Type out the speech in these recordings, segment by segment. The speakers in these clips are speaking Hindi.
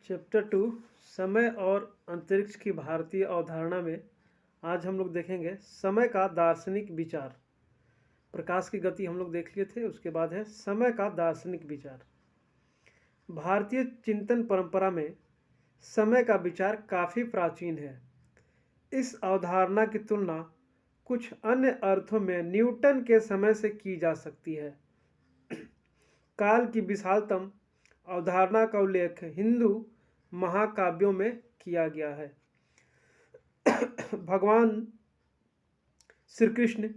चैप्टर 2 समय और अंतरिक्ष की भारतीय अवधारणा में आज हम लोग देखेंगे समय का दार्शनिक विचार। प्रकाश की गति हम लोग देख लिए थे, उसके बाद है समय का दार्शनिक विचार। भारतीय चिंतन परंपरा में समय का विचार काफ़ी प्राचीन है। इस अवधारणा की तुलना कुछ अन्य अर्थों में न्यूटन के समय से की जा सकती है। काल की विशालतम अवधारणा का उल्लेख हिंदू महाकाव्यों में किया गया है। भगवान श्री कृष्ण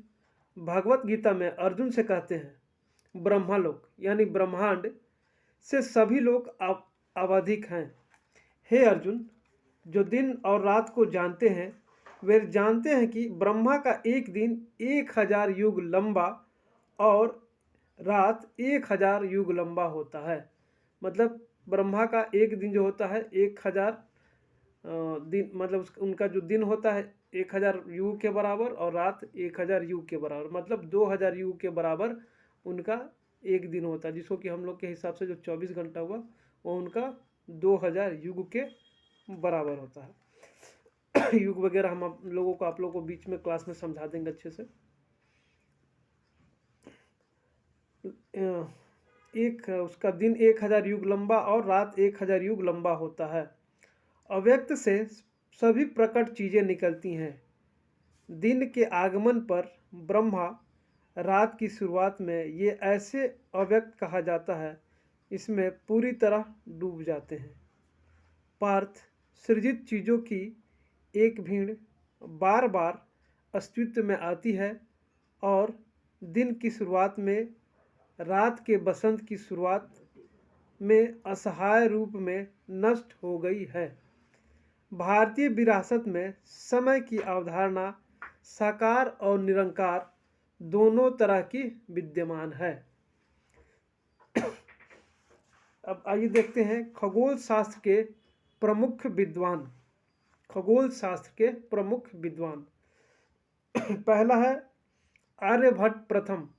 भगवत गीता में अर्जुन से कहते हैं, ब्रह्मलोक यानी ब्रह्मांड से सभी लोग अवधिक हैं। हे अर्जुन, जो दिन और रात को जानते हैं वे जानते हैं कि ब्रह्मा का एक दिन 1000 युग लंबा और रात 1000 युग लंबा होता है। मतलब ब्रह्मा का एक दिन जो होता है 1000 दिन, मतलब उनका जो दिन होता है 1000 युग के बराबर और रात 1000 युग के बराबर, मतलब 2000 युग के बराबर उनका एक दिन होता है, जिसको कि हम लोग के हिसाब से जो 24 घंटा हुआ वो उनका 2000 युग के बराबर होता है। युग वगैरह हम आप लोगों को बीच में क्लास में समझा देंगे अच्छे से। उसका दिन 1000 युग लंबा और रात 1000 युग लंबा होता है। अव्यक्त से सभी प्रकट चीज़ें निकलती हैं। दिन के आगमन पर ब्रह्मा रात की शुरुआत में ये ऐसे अव्यक्त कहा जाता है, इसमें पूरी तरह डूब जाते हैं। पार्थ सृजित चीज़ों की एक भीड़ बार बार अस्तित्व में आती है और दिन की शुरुआत में रात के बसंत की शुरुआत में असहाय रूप में नष्ट हो गई है। भारतीय विरासत में समय की अवधारणा साकार और निरंकार दोनों तरह की विद्यमान है। अब आइए देखते हैं खगोल शास्त्र के प्रमुख विद्वान। खगोल शास्त्र के प्रमुख विद्वान पहला है आर्यभट्ट प्रथम।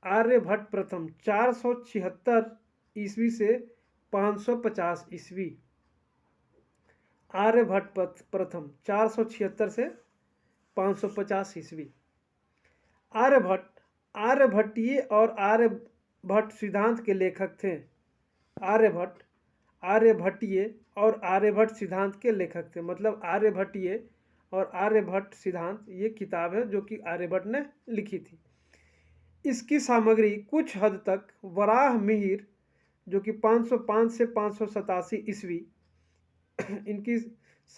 आर्यभट्ट प्रथम 476 ईस्वी से 550 ईस्वी। आर्यभट्ट प्रथम 476 से 550 ईस्वी। आर्यभट्टीय और आर्यभट्ट सिद्धांत के लेखक थे। आर्यभट्टीय और आर्यभट्ट सिद्धांत के लेखक थे। मतलब आर्यभट्टीय और आर्यभट्ट सिद्धांत ये किताब है जो कि आर्यभट्ट ने लिखी थी। इसकी सामग्री कुछ हद तक वराह मिहिर जो कि 505 से 587 ईस्वी, इनकी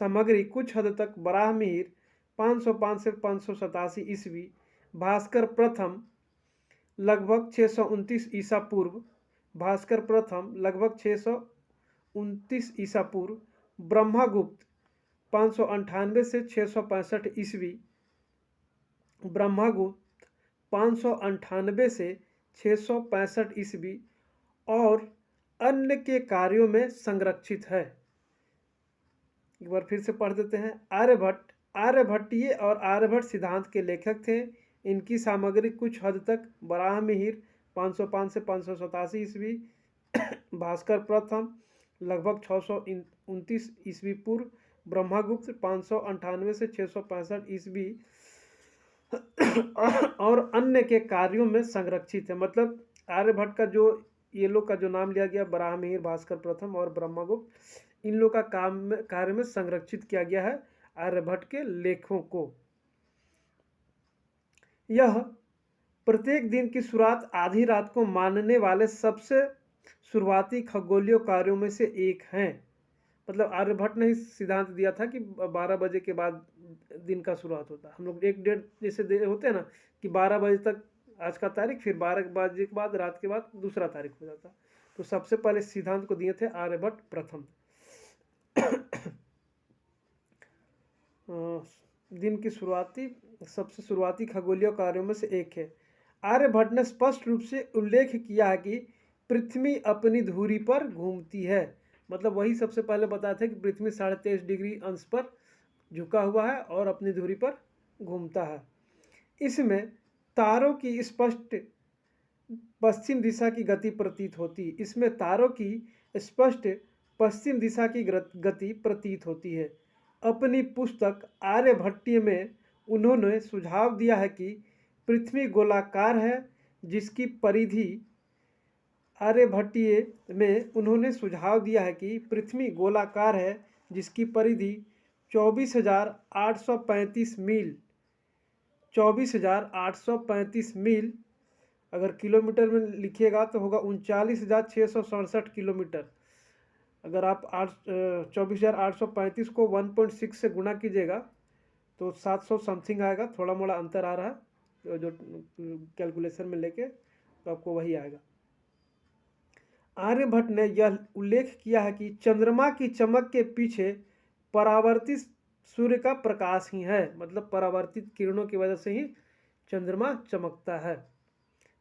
सामग्री कुछ हद तक वराह मिहिर 505 से 587 ईस्वी, भास्कर प्रथम लगभग 629 ईसा पूर्व, भास्कर प्रथम लगभग 629 ईसा पूर्व, ब्रह्मगुप्त 598 से 665 ईस्वी, ब्रह्मगुप्त 598 से 665 ईस्वी और अन्य के कार्यों में संरक्षित है। एक बार फिर से पढ़ देते हैं। आर्यभट्टीय और आर्यभट्ट सिद्धांत के लेखक थे। इनकी सामग्री कुछ हद तक वराह मिहिर 505 से 587 ईस्वी, भास्कर प्रथम लगभग 629 ईस्वी पूर्व, ब्रह्मगुप्त 598 से 665 ईस्वी और अन्य के कार्यों में संरक्षित है। मतलब आर्यभट्ट का जो ये लोग का जो नाम लिया गया, वराह मिहिर, भास्कर प्रथम और ब्रह्मगुप्त, इन लोग का कार्य में संरक्षित किया गया है आर्यभट्ट के लेखों को। यह प्रत्येक दिन की शुरुआत आधी रात को मानने वाले सबसे शुरुआती खगोलीय कार्यों में से एक हैं। मतलब आर्यभट्ट ने ही सिद्धांत दिया था कि 12 बजे के बाद दिन का शुरुआत होता है। हम लोग एक डेट जैसे होते हैं ना कि 12 बजे तक आज का तारीख, फिर 12 बजे के बाद रात के बाद दूसरा तारीख हो जाता। तो सबसे पहले सिद्धांत को दिए थे आर्यभट्ट प्रथम। दिन की सबसे शुरुआती खगोलीय कार्यों में से एक है। आर्यभट्ट ने स्पष्ट रूप से उल्लेख किया है कि पृथ्वी अपनी धुरी पर घूमती है। मतलब वही सबसे पहले बताया था कि पृथ्वी 23.5 डिग्री अंश पर झुका हुआ है और अपनी धुरी पर घूमता है। इसमें तारों की स्पष्ट पश्चिम दिशा की गति प्रतीत होती है। इसमें तारों की स्पष्ट पश्चिम दिशा की गति प्रतीत होती है। अपनी पुस्तक आर्यभट्टीय में उन्होंने सुझाव दिया है कि पृथ्वी गोलाकार है, जिसकी परिधि आर्यभट्टीय में उन्होंने सुझाव दिया है कि पृथ्वी गोलाकार है, जिसकी परिधि 24,835 मील 24,835 मील अगर किलोमीटर में लिखिएगा तो होगा 39,667 किलोमीटर। अगर आप 24,835 को 1.6 से गुणा कीजिएगा तो 700 समथिंग आएगा। थोड़ा मोड़ा अंतर आ रहा है जो कैलकुलेशन में लेके, तो आपको वही आएगा। आर्यभट्ट ने यह उल्लेख किया है कि चंद्रमा की चमक के पीछे परावर्तित सूर्य का प्रकाश ही है, मतलब परावर्तित किरणों की वजह से ही चंद्रमा चमकता है।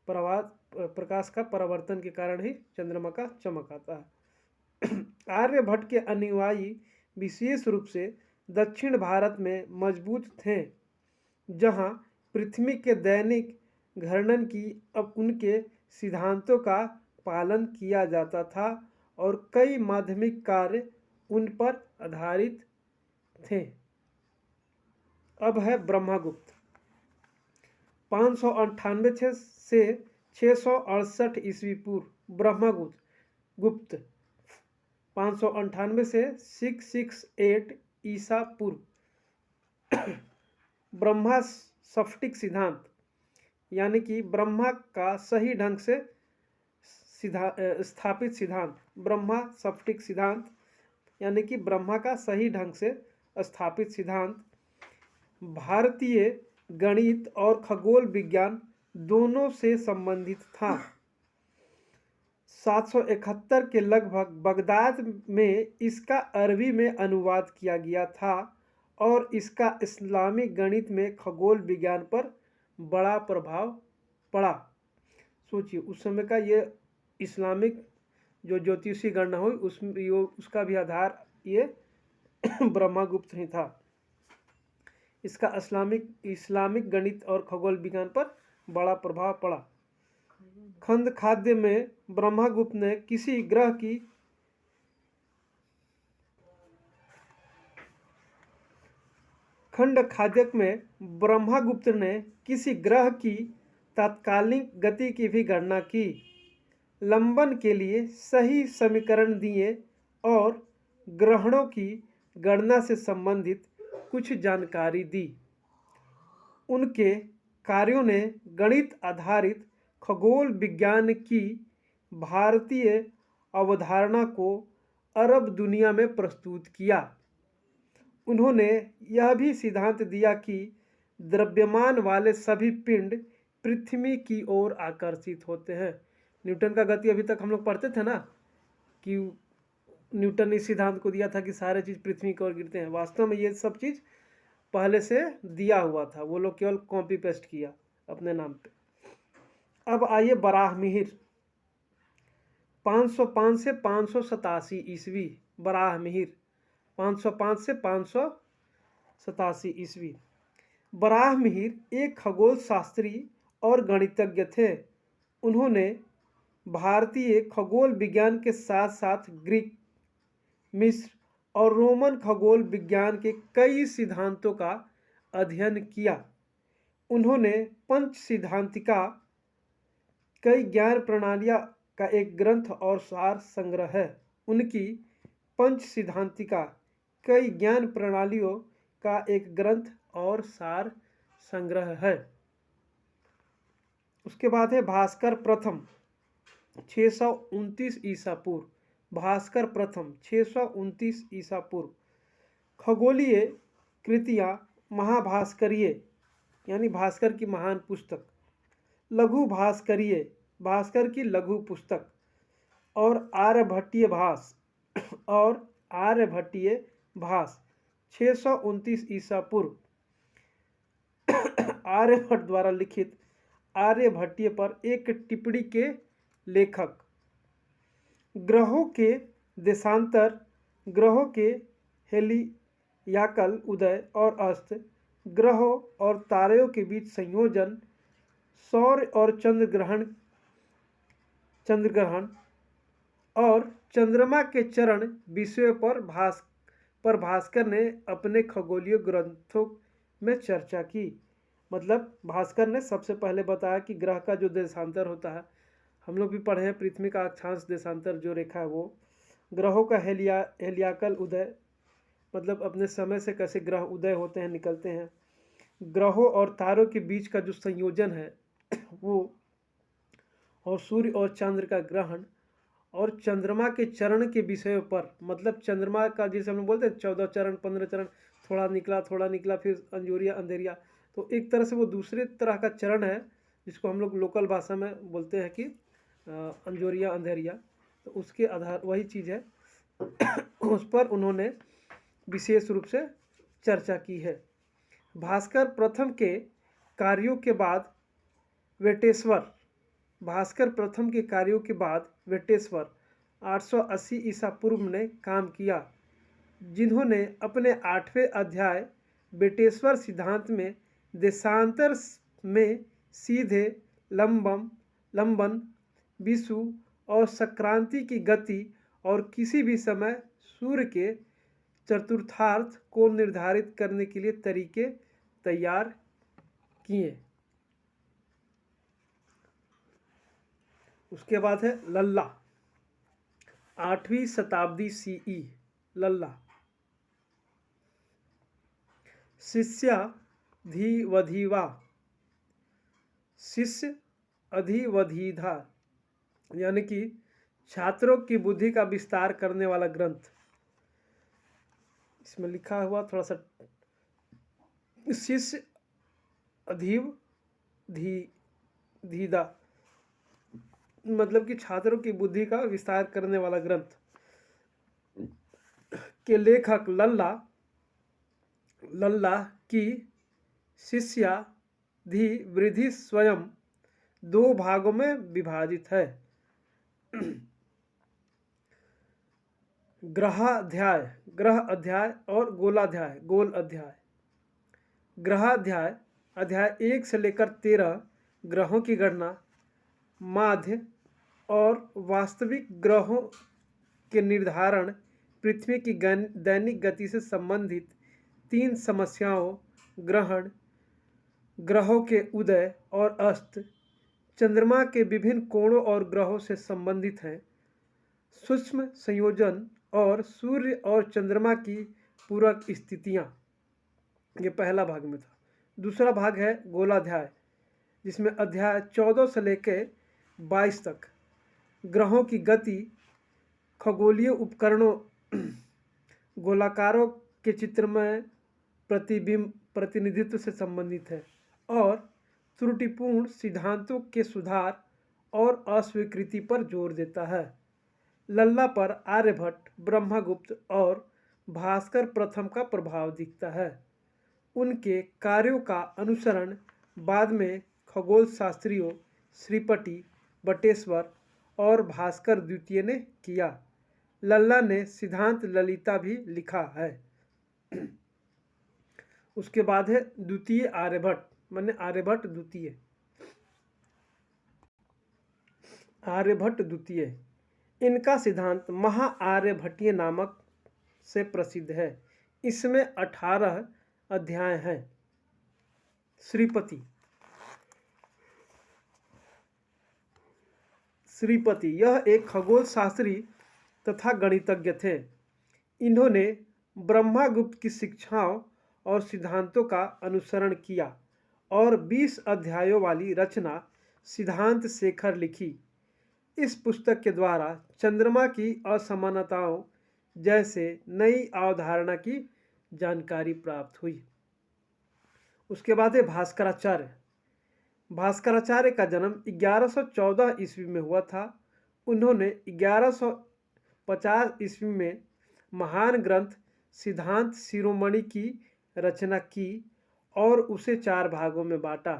प्रकाश का परावर्तन के कारण ही चंद्रमा का चमक आता है। आर्यभट्ट के अनुयायी विशेष रूप से दक्षिण भारत में मजबूत थे, जहां पृथ्वी के दैनिक घर्षण की अब उनके सिद्धांतों का पालन किया जाता था और कई माध्यमिक कार्य उन पर आधारित थे। अब है ब्रह्मगुप्त। 598 से 668 ईस्वी पूर्व ब्रह्मगुप्त 598 से 668 ईसा पूर्व ब्रह्मा सफ्टिक सिद्धांत यानी कि ब्रह्मा का सही ढंग से स्थापित सिद्धांत, ब्रह्मा सफ्टिक सिद्धांत यानी कि ब्रह्मा का सही ढंग से स्थापित सिद्धांत भारतीय गणित और खगोल विज्ञान दोनों से संबंधित था। 771 के लगभग बगदाद में इसका अरबी में अनुवाद किया गया था और इसका इस्लामिक गणित में खगोल विज्ञान पर बड़ा प्रभाव पड़ा। सोचिए उस समय का ये इस्लामिक जो ज्योतिषी गणना हुई उसका भी आधार ये ब्रह्मगुप्त ही था। इसका इस्लामिक गणित और खगोल विज्ञान पर बड़ा प्रभाव पड़ा। खंड खाद्य में ब्रह्मगुप्त ने किसी ग्रह की खंड खाद्यक में ब्रह्मगुप्त ने किसी ग्रह की तात्कालिक गति की भी गणना की, लंबन के लिए सही समीकरण दिए और ग्रहणों की गणना से संबंधित कुछ जानकारी दी। उनके कार्यों ने गणित आधारित खगोल विज्ञान की भारतीय अवधारणा को अरब दुनिया में प्रस्तुत किया। उन्होंने यह भी सिद्धांत दिया कि द्रव्यमान वाले सभी पिंड पृथ्वी की ओर आकर्षित होते हैं। न्यूटन का गति अभी तक हम लोग पढ़ते थे ना कि न्यूटन ने इस सिद्धांत को दिया था कि सारे चीज़ पृथ्वी की ओर गिरते हैं। वास्तव में ये सब चीज़ पहले से दिया हुआ था, वो लोग केवल कॉपी पेस्ट किया अपने नाम पे। अब आइए बराहमिहिर 505 से 587 ईस्वी। बराहमिहिर 505 से 587 ईस्वी। बराहमिहिर एक खगोल शास्त्री और गणितज्ञ थे। उन्होंने भारतीय खगोल विज्ञान के साथ साथ ग्रीक, मिस्र और रोमन खगोल विज्ञान के कई सिद्धांतों का अध्ययन किया। उन्होंने पंच सिद्धांतिका कई ज्ञान प्रणालियाँ का एक ग्रंथ और सार संग्रह है। उनकी पंच सिद्धांतिका कई ज्ञान प्रणालियों का एक ग्रंथ और सार संग्रह है। उसके बाद है भास्कर प्रथम 629 ईसा पूर्व। भास्कर प्रथम 629 ईसा पूर्व। खगोलीय कृतियाँ महाभास्करीय यानी भास्कर की महान पुस्तक, लघु भास्करीय भास्कर की लघु पुस्तक और आर्यभट्टीय भास 629 ईसा पूर्व। आर्यभट्ट द्वारा लिखित आर्यभट्टीय पर एक टिप्पणी के लेखक ग्रहों के देशांतर, ग्रहों के हेलियाकल उदय और अस्त, ग्रहों और तारों के बीच संयोजन, सौर और चंद्र ग्रहण, और चंद्रमा के चरण विषयों पर भास्कर ने अपने खगोलीय ग्रंथों में चर्चा की। मतलब भास्कर ने सबसे पहले बताया कि ग्रह का जो देशांतर होता है, हम लोग भी पढ़े हैं, पृथ्वी का अक्षांश देशांतर जो रेखा है वो, ग्रहों का हेलियाकल उदय, मतलब अपने समय से कैसे ग्रह उदय होते हैं, निकलते हैं, ग्रहों और तारों के बीच का जो संयोजन है वो, और सूर्य और चंद्र का ग्रहण, और चंद्रमा के चरण के विषयों पर, मतलब चंद्रमा का जैसे हम लोग बोलते हैं 14 चरण 15 चरण, थोड़ा निकला फिर अंजोरिया अंधेरिया, तो एक तरह से वो दूसरे तरह का चरण है जिसको हम लोग लोकल भाषा में बोलते हैं कि अंजोरिया अंधेरिया, तो उसके आधार वही चीज़ है उस पर उन्होंने विशेष रूप से चर्चा की है। भास्कर प्रथम के कार्यों के बाद वेटेश्वर 880 ईसा पूर्व ने काम किया, जिन्होंने अपने 8वें अध्याय वेटेश्वर सिद्धांत में देशांतर में सीधे लंबन, विषुव और संक्रांति की गति और किसी भी समय सूर्य के चतुर्थार्थ को निर्धारित करने के लिए तरीके तैयार किए। उसके बाद है लल्ला, 8वीं शताब्दी सीई। लल्ला शिष्य अधिवधिधा, यानी कि छात्रों की बुद्धि का विस्तार करने वाला ग्रंथ। इसमें लिखा हुआ थोड़ा सा, शिष्य अधिवधिधा मतलब कि छात्रों की बुद्धि का विस्तार करने वाला ग्रंथ के लेखक लल्ला की शिष्याधिवृद्धि स्वयं 2 भागों में विभाजित है। ग्रह अध्याय और गोल अध्याय। ग्रहाध्याय अध्याय 1 से लेकर 13 ग्रहों की गणना, माध्य और वास्तविक ग्रहों के निर्धारण, पृथ्वी की दैनिक गति से संबंधित 3 समस्याओं, ग्रहण, ग्रहों के उदय और अस्त, चंद्रमा के विभिन्न कोणों और ग्रहों से संबंधित हैं, सूक्ष्म संयोजन और सूर्य और चंद्रमा की पूरक स्थितियां। ये पहला भाग में था। दूसरा भाग है गोलाध्याय, जिसमें अध्याय 14 से लेकर 22 तक ग्रहों की गति, खगोलीय उपकरणों, गोलाकारों के चित्रमय प्रतिनिधित्व से संबंधित है और त्रुटिपूर्ण सिद्धांतों के सुधार और अस्वीकृति पर जोर देता है। लल्ला पर आर्यभट्ट, ब्रह्मगुप्त और भास्कर प्रथम का प्रभाव दिखता है। उनके कार्यों का अनुसरण बाद में खगोल शास्त्रियों श्रीपति, बटेश्वर और भास्कर द्वितीय ने किया। लल्ला ने सिद्धांत ललिता भी लिखा है। उसके बाद है द्वितीय आर्यभट्ट, माने आर्यभट्ट द्वितीय। इनका सिद्धांत महाआर्यभट्टीय नामक से प्रसिद्ध है। इसमें 18 अध्याय हैं। श्रीपति यह एक खगोल शास्त्री तथा गणितज्ञ थे। इन्होंने ब्रह्मगुप्त की शिक्षाओं और सिद्धांतों का अनुसरण किया और 20 अध्यायों वाली रचना सिद्धांत शेखर लिखी। इस पुस्तक के द्वारा चंद्रमा की असमानताओं जैसे नई अवधारणा की जानकारी प्राप्त हुई। उसके बाद है भास्कराचार्य। भास्कराचार्य का जन्म 1114 ईस्वी में हुआ था। उन्होंने 1150 ईस्वी में महान ग्रंथ सिद्धांत शिरोमणि की रचना की और उसे 4 भागों में बांटा।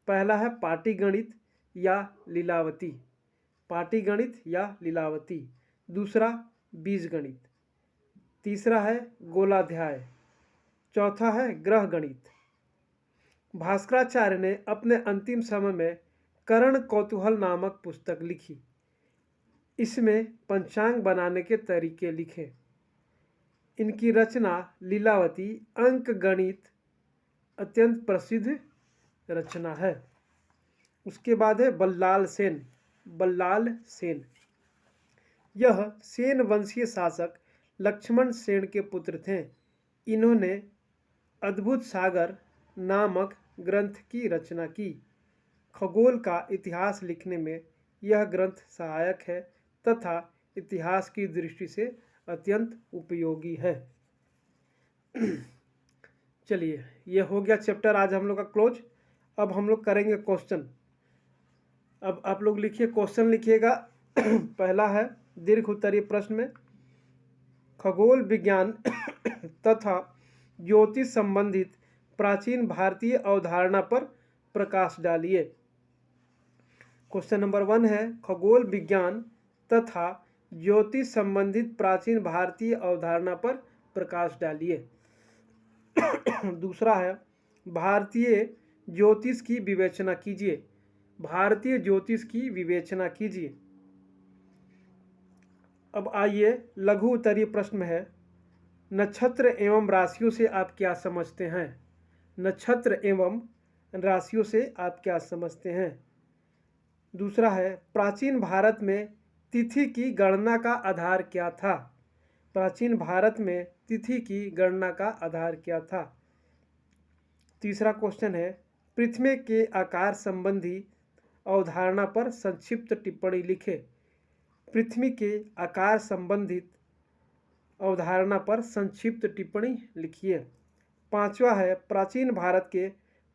पहला है पाटीगणित या लीलावती, दूसरा बीजगणित, तीसरा है गोलाध्याय, चौथा है ग्रह गणित। भास्कराचार्य ने अपने अंतिम समय में कर्ण कौतूहल नामक पुस्तक लिखी। इसमें पंचांग बनाने के तरीके लिखे। इनकी रचना लीलावती अंक गणित अत्यंत प्रसिद्ध रचना है। उसके बाद है बल्लाल सेन। बल्लाल सेन यह सेन वंशीय शासक लक्ष्मण सेन के पुत्र थे। इन्होंने अद्भुत सागर नामक ग्रंथ की रचना की। खगोल का इतिहास लिखने में यह ग्रंथ सहायक है तथा इतिहास की दृष्टि से अत्यंत उपयोगी है। चलिए, ये हो गया चैप्टर आज हम लोग का क्लोज। अब हम लोग करेंगे क्वेश्चन। अब आप लोग लिखिए, क्वेश्चन लिखिएगा। पहला है दीर्घ उत्तरीय प्रश्न में खगोल विज्ञान तथा ज्योतिष संबंधित प्राचीन भारतीय अवधारणा पर प्रकाश डालिए। क्वेश्चन नंबर 1 है खगोल विज्ञान तथा ज्योतिष संबंधित प्राचीन भारतीय अवधारणा पर प्रकाश डालिए। दूसरा है भारतीय ज्योतिष की विवेचना कीजिए। भारतीय ज्योतिष की विवेचना कीजिए। अब आइए लघु उत्तरीय प्रश्न है नक्षत्र एवं राशियों से आप क्या समझते हैं। नक्षत्र एवं राशियों से आप क्या समझते हैं। दूसरा है प्राचीन भारत में तिथि की गणना का आधार क्या था। प्राचीन भारत में तिथि की गणना का आधार क्या था। तीसरा क्वेश्चन है पृथ्वी के आकार संबंधी अवधारणा पर संक्षिप्त टिप्पणी लिखे। पृथ्वी के आकार संबंधित अवधारणा पर संक्षिप्त टिप्पणी लिखिए। पांचवा है प्राचीन भारत के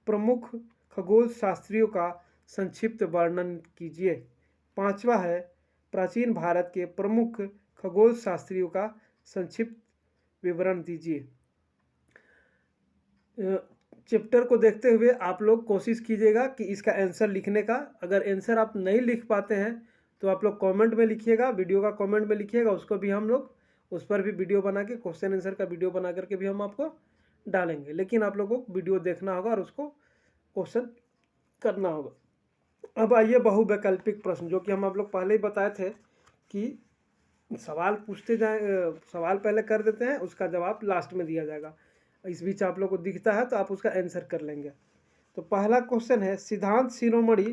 प्रमुख खगोल शास्त्रियों का संक्षिप्त वर्णन कीजिए। पांचवा है प्राचीन भारत के प्रमुख खगोल शास्त्रियों का संक्षिप्त विवरण दीजिए। चैप्टर को देखते हुए आप लोग कोशिश कीजिएगा कि इसका आंसर लिखने का। अगर आंसर आप नहीं लिख पाते हैं तो आप लोग कमेंट में लिखिएगा, वीडियो का कमेंट में लिखिएगा। उसको भी हम लोग उस पर भी वीडियो बना के क्वेश्चन आंसर का वीडियो बना करके भी हम आपको डालेंगे। लेकिन आप लोगों को वीडियो देखना होगा और उसको क्वेश्चन करना होगा। अब आइए बहुवैकल्पिक प्रश्न, जो कि हम आप लोग पहले ही बताए थे कि सवाल पूछते जाए, सवाल पहले कर देते हैं, उसका जवाब लास्ट में दिया जाएगा। इस बीच आप लोग को दिखता है तो आप उसका आंसर कर लेंगे। तो पहला क्वेश्चन है सिद्धांत शिरोमणि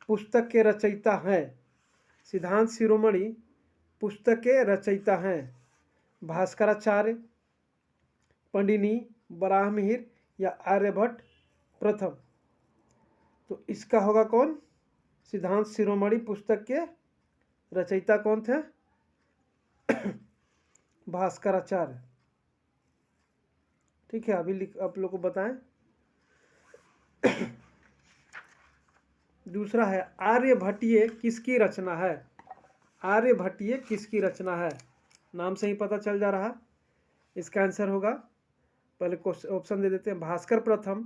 पुस्तक के रचयिता हैं। सिद्धांत शिरोमणि पुस्तक के रचयिता हैं भास्कराचार्य, पंडिनी, बराहमिहिर या आर्यभट्ट प्रथम। तो इसका होगा कौन। सिद्धांत शिरोमणि पुस्तक के रचयिता कौन थे। भास्कराचार्य। ठीक है, अभी आप लोग को बताएं। दूसरा है आर्यभट्टीय किसकी रचना है। आर्यभट्टीय किसकी रचना है। नाम से ही पता चल जा रहा। इसका आंसर होगा, पहले ऑप्शन दे देते हैं, भास्कर प्रथम,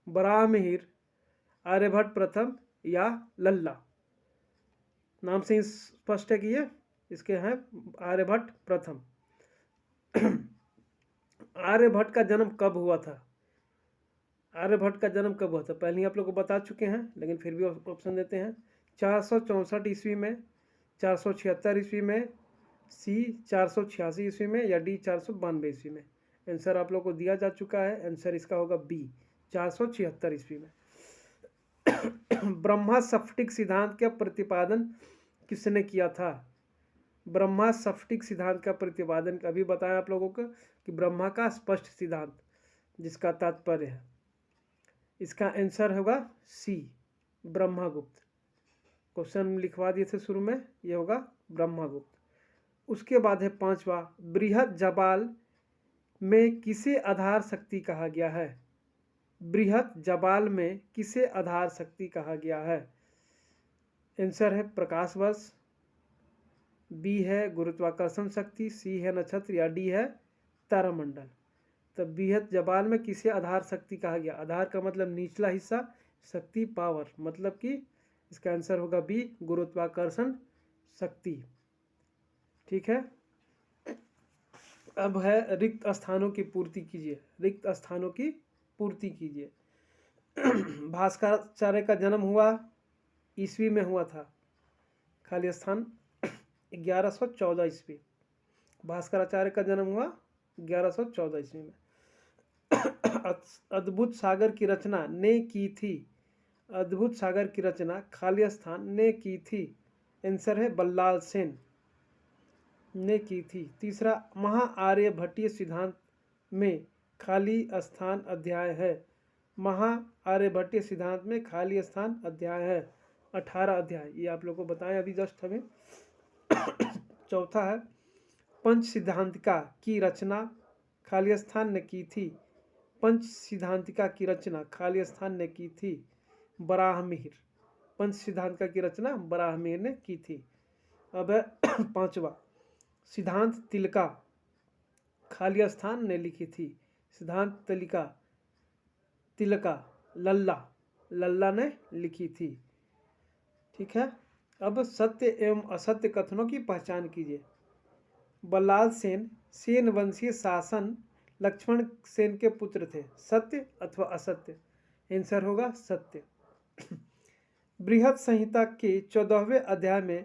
बराहमिहिर, आर्यभट्ट प्रथम या लल्ला। नाम से ही स्पष्ट है कि ये इसके हैं आर्यभट्ट प्रथम। आर्यभट्ट का जन्म कब हुआ था। आर्यभट्ट का जन्म कब हुआ था पहले ही आप लोग को बता चुके हैं, लेकिन फिर भी ऑप्शन देते हैं। 464 ईस्वी में, 476 ईस्वी में, सी 486 ईस्वी में या डी 492 ईस्वी में। आंसर आप लोग को दिया जा चुका है। आंसर इसका होगा बी 476 ईस्वी में। ब्रह्मा स्फटिक सिद्धांत का प्रतिपादन किसने किया था। ब्रह्मा स्फटिक सिद्धांत का प्रतिपादन कभी बताया आप लोगों को कि ब्रह्मा का स्पष्ट सिद्धांत, जिसका तात्पर्य है। इसका आंसर होगा सी ब्रह्मगुप्त। क्वेश्चन लिखवा दिए थे शुरू में, ये होगा ब्रह्मगुप्त। उसके बाद है पांचवा बृहद जबाल में किसे आधार शक्ति कहा गया है। बृहद जबाल में किसे आधार शक्ति कहा गया है। आंसर है प्रकाश वर्ष, बी है गुरुत्वाकर्षण शक्ति, सी है नक्षत्र या डी है तारामंडल। तो बृहद जबाल में किसे आधार शक्ति कहा गया। आधार का मतलब निचला हिस्सा, शक्ति पावर, मतलब कि इसका आंसर होगा बी गुरुत्वाकर्षण शक्ति। ठीक है। अब है रिक्त स्थानों की पूर्ति कीजिए। रिक्त स्थानों की पूर्ति कीजिए। भास्कराचार्य का जन्म हुआ ईस्वी में हुआ था। खाली स्थान 1114 ईस्वी। भास्कराचार्य का जन्म हुआ 1114 ईस्वी में। अद्भुत सागर की रचना ने की थी। अद्भुत सागर की रचना खाली स्थान ने की थी। आंसर है बल्लाल सेन ने की थी। तीसरा, महाआर्यभट्टीय सिद्धांत में खाली स्थान अध्याय है। महाआर्यभट्टीय सिद्धांत में खाली स्थान अध्याय है 18 अध्याय, ये आप लोग को बताएं अभी जस्ट हमें। चौथा है, पंच सिद्धांतिका की रचना खाली स्थान ने की थी। पंच सिद्धांतिका की रचना खाली स्थान ने की थी बराहमिहिर। पंच सिद्धांतिका की रचना बराहमिहिर ने की थी। अब है पांचवा, सिद्धांत तिलिका खाली स्थान ने लिखी थी। सिद्धांत तिलिका लल्ला ने लिखी थी। ठीक है। अब सत्य एवं असत्य कथनों की पहचान कीजिए। बल्लाल सेन सेन वंशीय शासन लक्ष्मण सेन के पुत्र थे। सत्य अथवा असत्य? आंसर होगा सत्य। बृहत संहिता के 14वें अध्याय में